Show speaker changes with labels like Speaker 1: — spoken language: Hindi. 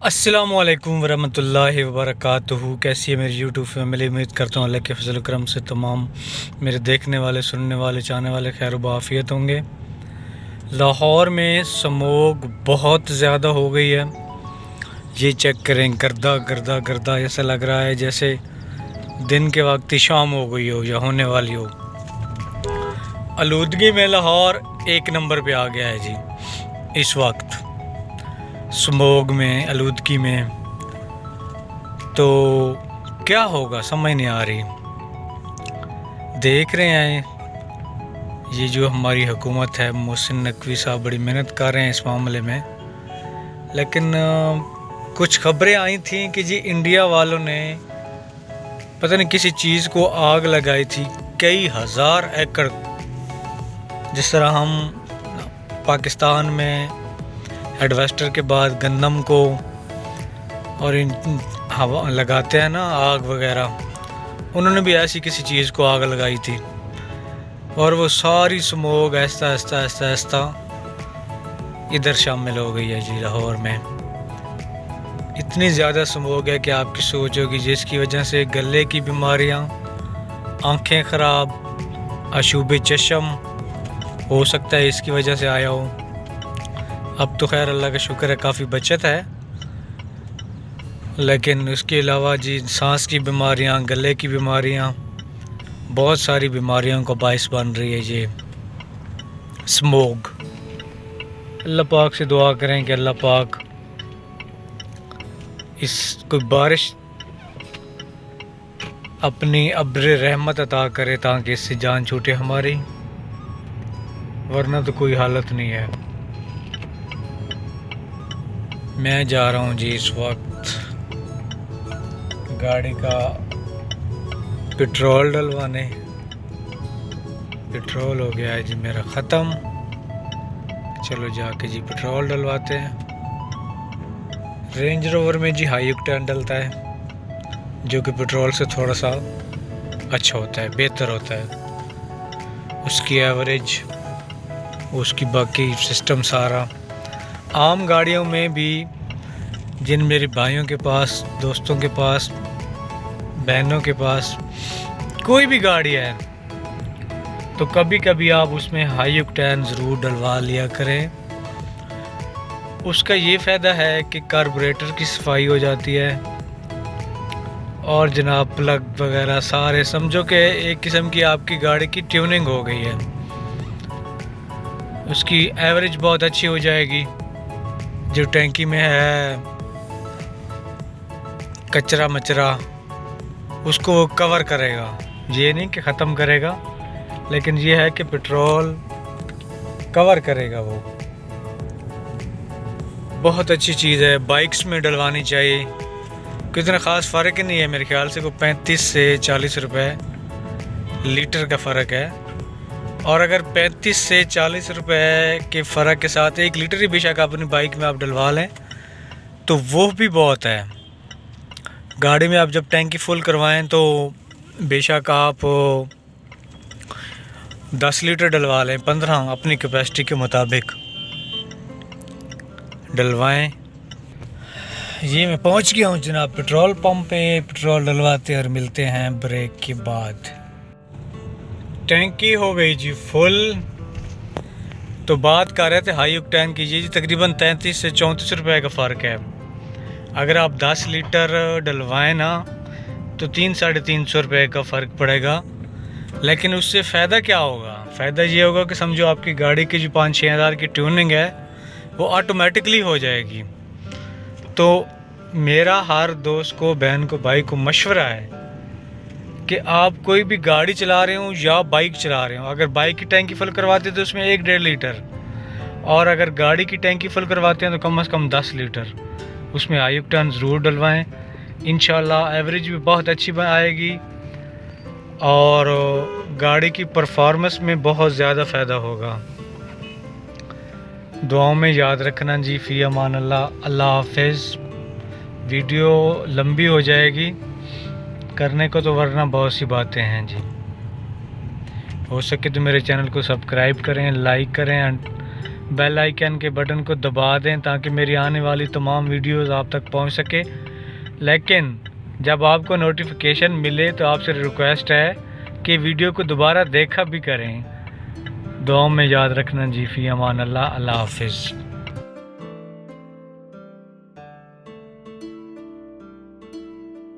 Speaker 1: अस्सलामुअलैकुम वरहमतुल्लाहि वबरकातुहू। कैसी है मेरी यूट्यूब फैमिली। उम्मीद करता हूँ अल्लाह के फजल करम से तमाम मेरे देखने वाले, सुनने वाले, चाहने वाले खैर आफियत होंगे। लाहौर में स्मोक बहुत ज़्यादा हो गई है। ये चेक करें, गर्दा गर्दा गर्दा ऐसा लग रहा है जैसे दिन के वक्त ही शाम हो गई हो या होने वाली हो। आलूदगी में लाहौर एक नंबर पे आ गया है जी इस वक्त, स्मोग में, आलूदगी में। तो क्या होगा समझ नहीं आ रही। देख रहे हैं ये जो हमारी हुकूमत है, मोहसिन नकवी साहब बड़ी मेहनत कर रहे हैं इस मामले में। लेकिन कुछ खबरें आई थी कि जी इंडिया वालों ने पता नहीं किसी चीज़ को आग लगाई थी, कई हज़ार एकड़। जिस तरह हम पाकिस्तान में हार्वेस्टर के बाद गंदम को और इन हवा लगाते हैं ना, आग वगैरह, उन्होंने भी ऐसी किसी चीज़ को आग लगाई थी और वो सारी स्मोक आहिस्ता आहिस्ता आहिस्ता आहिस्ता इधर शामिल हो गई है जी लाहौर में। इतनी ज़्यादा स्मोक है कि आपकी सोच होगी, जिसकी वजह से गले की बीमारियां, आँखें ख़राब, आशूब चश्म हो सकता है इसकी वजह से आया हो। अब तो खैर अल्लाह का शुक्र है काफ़ी बचत है, लेकिन उसके अलावा जी सांस की बीमारियां, गले की बीमारियां, बहुत सारी बीमारियों का बायस बन रही है ये स्मोक। अल्लाह पाक से दुआ करें कि अल्लाह पाक इस कोई बारिश अपनी अब्र रहमत अता करे ताकि इससे जान छूटे हमारी, वरना तो कोई हालत नहीं है। मैं जा रहा हूँ जी इस वक्त गाड़ी का पेट्रोल डलवाने। पेट्रोल हो गया है जी मेरा ख़त्म। चलो जाके जी पेट्रोल डलवाते हैं। रेंज रोवर में जी हाई ऑक्टेन डलता है, जो कि पेट्रोल से थोड़ा सा अच्छा होता है, बेहतर होता है। उसकी एवरेज, उसकी बाकी सिस्टम सारा। आम गाड़ियों में भी, जिन मेरे भाइयों के पास, दोस्तों के पास, बहनों के पास कोई भी गाड़ी है, तो कभी कभी आप उसमें हाई ऑक्टेन ज़रूर डलवा लिया करें। उसका ये फ़ायदा है कि कार्बोरेटर की सफाई हो जाती है और जनाब प्लग वगैरह सारे, समझो कि एक किस्म की आपकी गाड़ी की ट्यूनिंग हो गई है। उसकी एवरेज बहुत अच्छी हो जाएगी। जो टैंकी में है कचरा मचरा, उसको वो कवर करेगा। ये नहीं कि ख़त्म करेगा, लेकिन ये है कि पेट्रोल कवर करेगा। वो बहुत अच्छी चीज़ है, बाइक्स में डलवानी चाहिए। कितना ख़ास फ़र्क नहीं है मेरे ख्याल से, को 35 से 40 रुपए लीटर का फ़र्क है। और अगर 35 से 40 रुपए के फ़र्क के साथ 1 लीटर ही बेशक अपनी बाइक में आप डलवा लें तो वो भी बहुत है। गाड़ी में आप जब टैंकी फुल करवाएं तो बेशक आप 10 लीटर डलवा लें, 15 अपनी कैपेसिटी के मुताबिक डलवाएं। ये मैं पहुंच गया हूं जनाब पेट्रोल पंप पे। पेट्रोल डलवाते और मिलते हैं ब्रेक के बाद। टैंकी हो गई जी फुल। तो बात कर रहे थे हाई ऑक्टेन की। जी तकरीबन 33 से 34 रुपए का फ़र्क है। अगर आप 10 लीटर डलवाएं ना तो 300-350 रुपए का फ़र्क पड़ेगा। लेकिन उससे फ़ायदा क्या होगा? फ़ायदा ये होगा कि समझो आपकी गाड़ी की जो 5-6 हज़ार की ट्यूनिंग है वो ऑटोमेटिकली हो जाएगी। तो मेरा हर दोस्त को, बहन को, भाई को मशवरा है कि आप कोई भी गाड़ी चला रहे हो या बाइक चला रहे हो, अगर बाइक की टैंकी फुल करवाते हैं तो उसमें 1-1.5 लीटर, और अगर गाड़ी की टैंकी फुल करवाते हैं तो कम से कम 10 लीटर उसमें हाई ऑक्टेन ज़रूर डलवाएं। इंशाल्लाह एवरेज भी बहुत अच्छी आएगी और गाड़ी की परफॉर्मेंस में बहुत ज़्यादा फ़ायदा होगा। दुआओं में याद रखना जी। फ़ी अमान अल्लाह। अल्लाह हाफ़िज़। वीडियो लंबी हो जाएगी करने को तो, वरना बहुत सी बातें हैं जी। हो सके तो मेरे चैनल को सब्सक्राइब करें, लाइक करें, बेल आइकन के बटन को दबा दें ताकि मेरी आने वाली तमाम वीडियोस आप तक पहुंच सके। लेकिन जब आपको नोटिफिकेशन मिले तो आपसे रिक्वेस्ट है कि वीडियो को दोबारा देखा भी करें। दुआओं में याद रखना जी। फी अमान अल्लाह। अल्लाह हाफिज़।